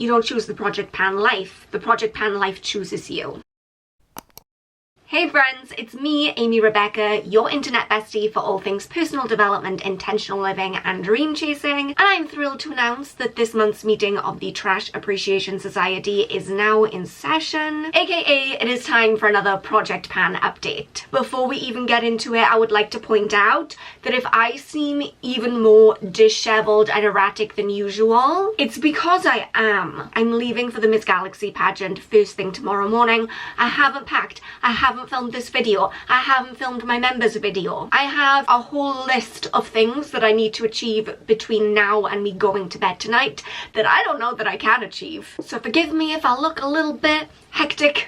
You don't choose the project pan life. The project pan life chooses you. Hey friends, it's me, Amy Rebecca, your internet bestie for all things personal development, intentional living and dream chasing, and I'm thrilled to announce that this month's meeting of the Trash Appreciation Society is now in session, aka it is time for another Project Pan update. Before we even get into it, I would like to point out that if I seem even more disheveled and erratic than usual, it's because I am. I'm leaving for the Miss Galaxy pageant first thing tomorrow morning. I haven't packed, I haven't filmed this video, I haven't filmed my members video. I have a whole list of things that I need to achieve between now and me going to bed tonight that I don't know that I can achieve. So forgive me if I look a little bit hectic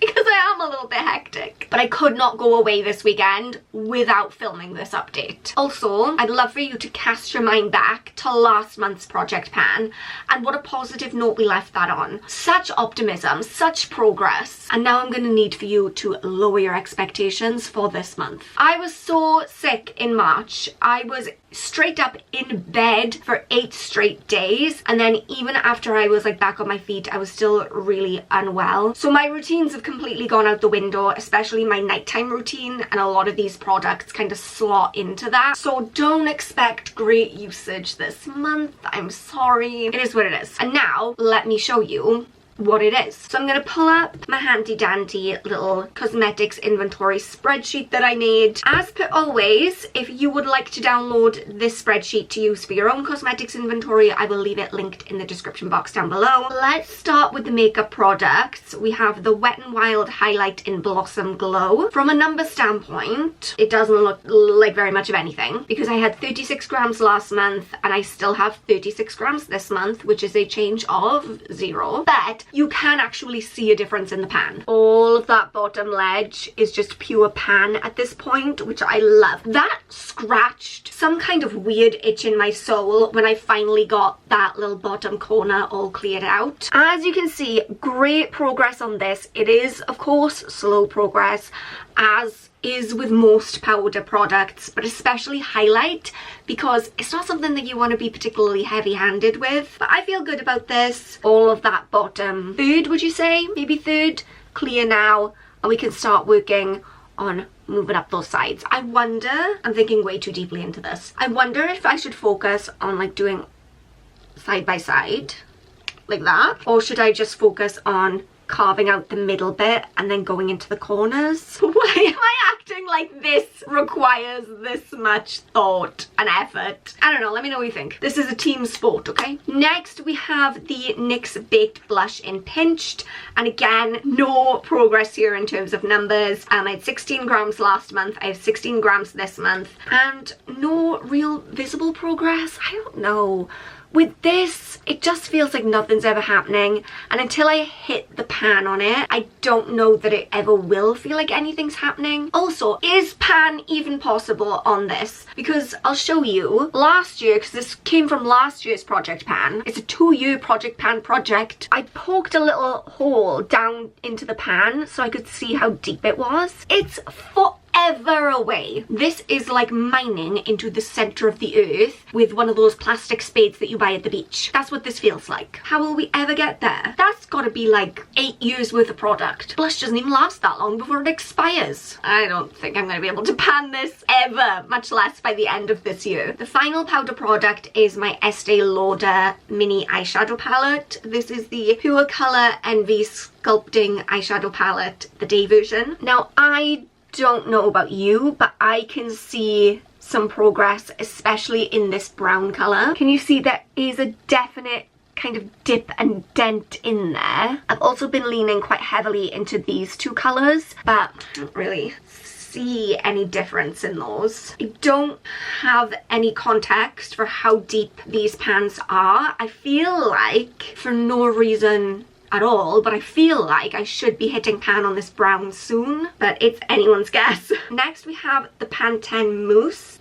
because I am a little bit hectic. But I could not go away this weekend without filming this update. Also, I'd love for you to cast your mind back to last month's Project Pan and what a positive note we left that on. Such optimism, such progress. And now I'm going to need for you to lower your expectations for this month. I was so sick in March. I was straight up in bed for 8 straight days, and then even after I was like back on my feet, I was still really unwell. So my routines have completely gone out the window, especially my nighttime routine, and a lot of these products kind of slot into that. So don't expect great usage this month. I'm sorry. It is what it is. And now let me show you what it is. So I'm going to pull up my handy dandy little cosmetics inventory spreadsheet that I made. As per always, if you would like to download this spreadsheet to use for your own cosmetics inventory, I will leave it linked in the description box down below. Let's start with the makeup products. We have the Wet n Wild Highlight in Blossom Glow. From a number standpoint, it doesn't look like very much of anything because I had 36 grams last month and I still have 36 grams this month, which is a change of 0. But you can actually see a difference in the pan. All of that bottom ledge is just pure pan at this point, which I love. That scratched some kind of weird itch in my soul when I finally got that little bottom corner all cleared out. As you can see, great progress on this. It is, of course, slow progress, as is with most powder products, but especially highlight, because it's not something that you want to be particularly heavy-handed with. But I feel good about this. All of that bottom third, would you say? Maybe third, clear now, and we can start working on moving up those sides. I wonder, I'm thinking way too deeply into this, I wonder if I should focus on like doing side by side, like that, or should I just focus on carving out the middle bit and then going into the corners? Why am I acting like this requires this much thought and effort? I don't know, let me know what you think. This is a team sport, okay? Next we have the NYX Baked Blush in Pinched, and again, no progress here in terms of numbers. I had 16 grams last month, I have 16 grams this month, and no real visible progress. I don't know. With this, it just feels like nothing's ever happening, and until I hit the pan on it, I don't know that it ever will feel like anything's happening. Also, is pan even possible on this? Because I'll show you, last year, because this came from last year's Project Pan, it's a 2-year Project Pan project, I poked a little hole down into the pan so I could see how deep it was. It's forever away. This is like mining into the center of the earth with one of those plastic spades that you buy at the beach. That's what this feels like. How will we ever get there? That's gotta be like 8 years worth of product. Blush doesn't even last that long before it expires. I don't think I'm gonna be able to pan this ever, much less by the end of this year. The final powder product is my Estee Lauder mini eyeshadow palette. This is the Pure Color Envy Sculpting eyeshadow palette, the day version. Now, I don't know about you, but I can see some progress, especially in this brown color. Can you see there is a definite kind of dip and dent in there? I've also been leaning quite heavily into these two colors, but I don't really see any difference in those. I don't have any context for how deep these pans are. I feel like, for no reason at all, but I feel like I should be hitting pan on this brown soon, but it's anyone's guess. Next we have the Pantene Mousse.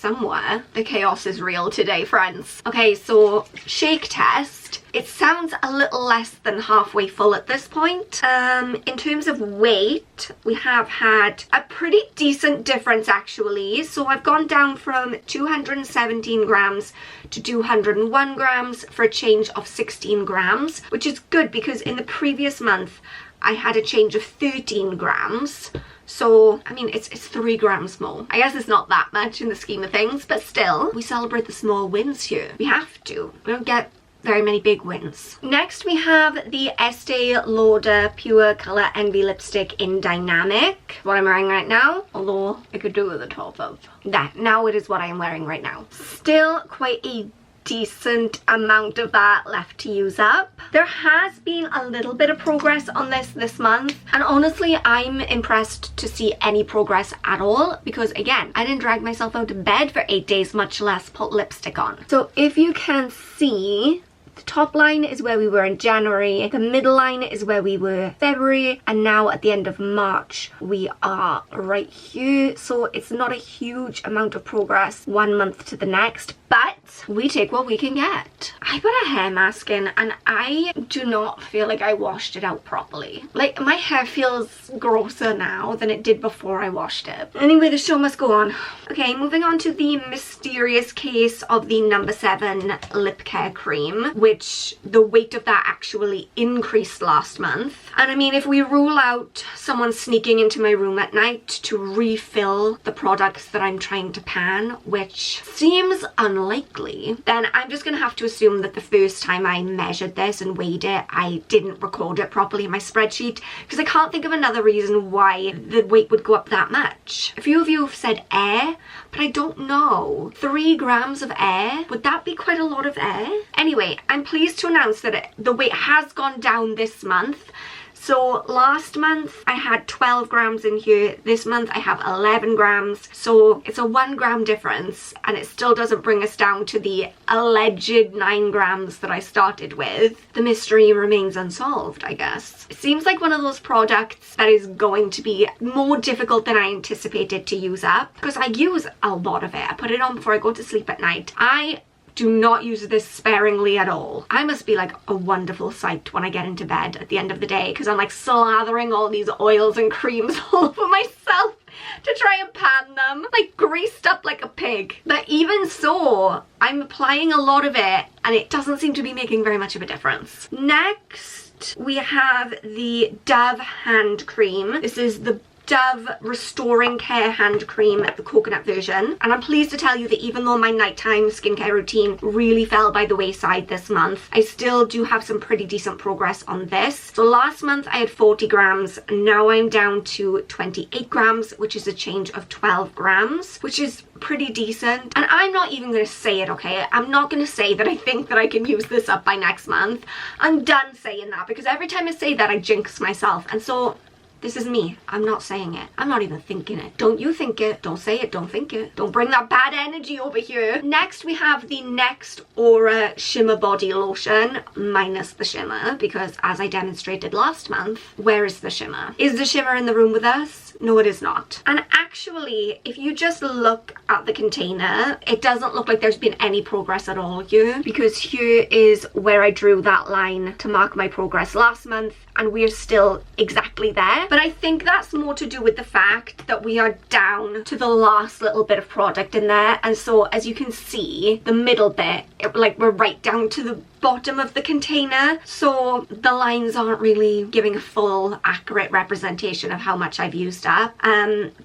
somewhere the chaos is real today, friends. Okay, so shake test. It sounds a little less than halfway full at this point. In terms of weight, we have had a pretty decent difference actually. So I've gone down from 217 grams to 201 grams for a change of 16 grams, which is good because in the previous month I had a change of 13 grams. So, I mean, it's 3 grams more. I guess it's not that much in the scheme of things, but still, we celebrate the small wins here. We have to. We don't get very many big wins. Next, we have the Estee Lauder Pure Color Envy Lipstick in Dynamic. What I'm wearing right now, although I could do with the top of that. Now it is what I am wearing right now. Still quite a decent amount of that left to use up. There has been a little bit of progress on this month, and honestly I'm impressed to see any progress at all because again, I didn't drag myself out of bed for 8 days, much less put lipstick on. So if you can see, the top line is where we were in January, the middle line is where we were February, and now at the end of March we are right here. So it's not a huge amount of progress one month to the next, but we take what we can get. I put a hair mask in and I do not feel like I washed it out properly. Like, my hair feels grosser now than it did before I washed it. Anyway, the show must go on. Okay, moving on to the mysterious case of the No. 7 lip care cream, which the weight of that actually increased last month. And I mean, if we rule out someone sneaking into my room at night to refill the products that I'm trying to pan, which seems unlikely, then I'm just gonna have to assume that the first time I measured this and weighed it, I didn't record it properly in my spreadsheet, because I can't think of another reason why the weight would go up that much. A few of you have said air, but I don't know. 3 grams of air? Would that be quite a lot of air? Anyway, I'm pleased to announce that the weight has gone down this month. So last month I had 12 grams in here, this month I have 11 grams, so it's a 1 gram difference, and it still doesn't bring us down to the alleged 9 grams that I started with. The mystery remains unsolved, I guess. It seems like one of those products that is going to be more difficult than I anticipated to use up, because I use a lot of it. I put it on before I go to sleep at night. I do not use this sparingly at all. I must be like a wonderful sight when I get into bed at the end of the day, because I'm like slathering all these oils and creams all over myself to try and pan them, like greased up like a pig. But even so, I'm applying a lot of it and it doesn't seem to be making very much of a difference. Next, we have the Dove hand cream. This is the Dove Restoring Care Hand Cream, the coconut version. And I'm pleased to tell you that even though my nighttime skincare routine really fell by the wayside this month, I still do have some pretty decent progress on this. So last month I had 40 grams, now I'm down to 28 grams, which is a change of 12 grams, which is pretty decent. And I'm not even going to say it, okay? I'm not going to say that I think that I can use this up by next month. I'm done saying that, because every time I say that I jinx myself. And so this is me. I'm not saying it. I'm not even thinking it. Don't you think it. Don't say it. Don't think it. Don't bring that bad energy over here. Next, we have the Next Aura Shimmer Body Lotion, minus the shimmer, because as I demonstrated last month, where is the shimmer? Is the shimmer in the room with us? No, it is not. And actually, if you just look at the container, it doesn't look like there's been any progress at all here, because here is where I drew that line to mark my progress last month, and we're still exactly there. But I think that's more to do with the fact that we are down to the last little bit of product in there, and so as you can see, the middle bit, like we're right down to the bottom of the container, so the lines aren't really giving a full accurate representation of how much I've used up,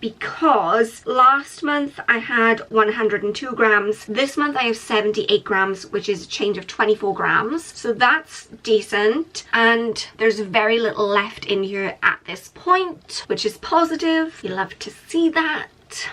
because last month I had 102 grams, this month I have 78 grams, which is a change of 24 grams, so that's decent, and there's very little left in here at this point, which is positive. You love to see that.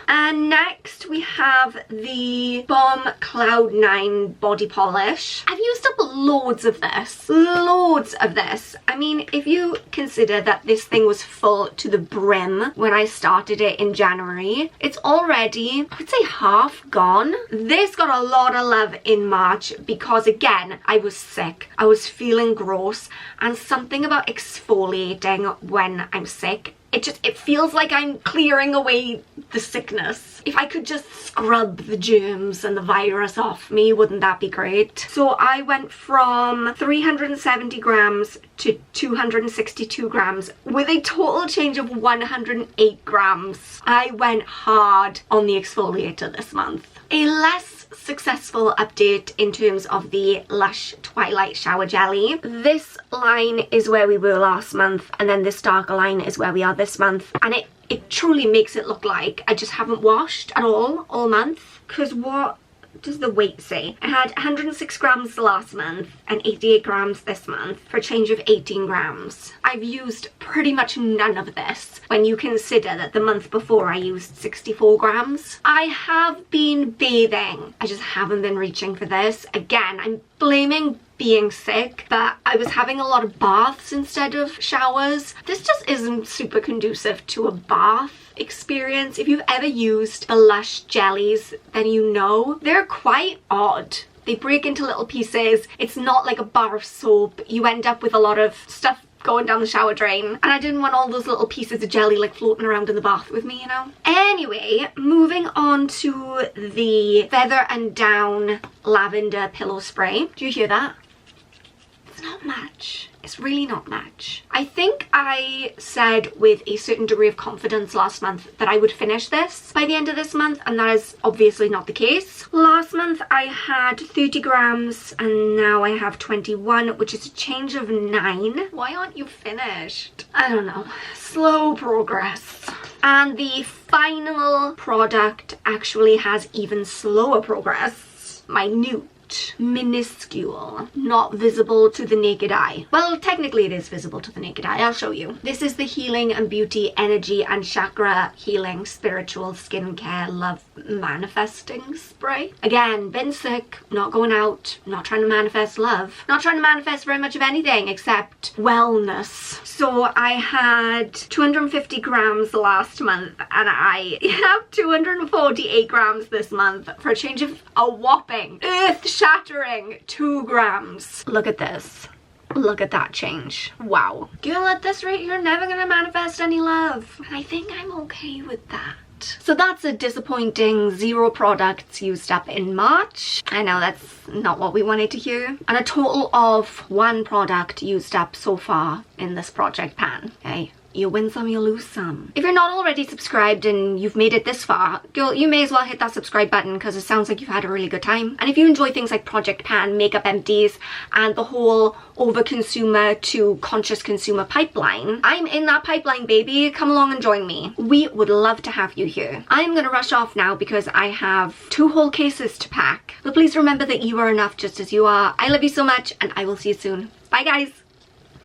And next we have the Balm Cloud 9 body polish. I've used up loads of this. I mean, if you consider that this thing was full to the brim when I started it in January, it's already, I would say, half gone. This got a lot of love in March because, again, I was sick. I was feeling gross, and something about exfoliating when I'm sick, it feels like I'm clearing away the sickness. If I could just scrub the germs and the virus off me, wouldn't that be great? So I went from 370 grams to 262 grams with a total change of 108 grams. I went hard on the exfoliator this month. A less successful update in terms of the Lush Twilight Shower Jelly. This line is where we were last month, and then this darker line is where we are this month, and it truly makes it look like I just haven't washed at all month. Because what does the weight say? I had 106 grams last month and 88 grams this month for a change of 18 grams. I've used pretty much none of this when you consider that the month before I used 64 grams. I have been bathing. I just haven't been reaching for this. Again, I'm blaming being sick, but I was having a lot of baths instead of showers. This just isn't super conducive to a bath experience. If you've ever used the Lush jellies, then you know they're quite odd. They break into little pieces. It's not like a bar of soap. You end up with a lot of stuff going down the shower drain, and I didn't want all those little pieces of jelly like floating around in the bath with me, you know. Anyway, moving on to the Feather and Down lavender pillow spray. Do you hear that? It's not much. It's really not much. I think I said with a certain degree of confidence last month that I would finish this by the end of this month, and that is obviously not the case. Last month I had 30 grams and now I have 21, which is a change of 9. Why aren't you finished? I don't know. Slow progress. And the final product actually has even slower progress. Minute. Minuscule, not visible to the naked eye. Well, technically it is visible to the naked eye. I'll show you. This is the Healing and Beauty Energy and Chakra Healing Spiritual Skincare Love Manifesting Spray. Again, been sick, not going out, not trying to manifest love, not trying to manifest very much of anything except wellness. So I had 250 grams last month and I have 248 grams this month for a change of a whopping earth-shattering 2 grams. Look at this. Look at that change. Wow. Girl, at this rate, you're never gonna manifest any love. And I think I'm okay with that. So that's a disappointing 0 products used up in March. I know that's not what we wanted to hear. And a total of 1 product used up so far in this project pan. Okay. You win some, you lose some. If you're not already subscribed and you've made it this far, girl, you may as well hit that subscribe button because it sounds like you've had a really good time. And if you enjoy things like Project Pan, Makeup Empties, and the whole over-consumer to conscious consumer pipeline, I'm in that pipeline, baby. Come along and join me. We would love to have you here. I'm gonna rush off now because I have 2 whole cases to pack. But please remember that you are enough just as you are. I love you so much and I will see you soon. Bye, guys.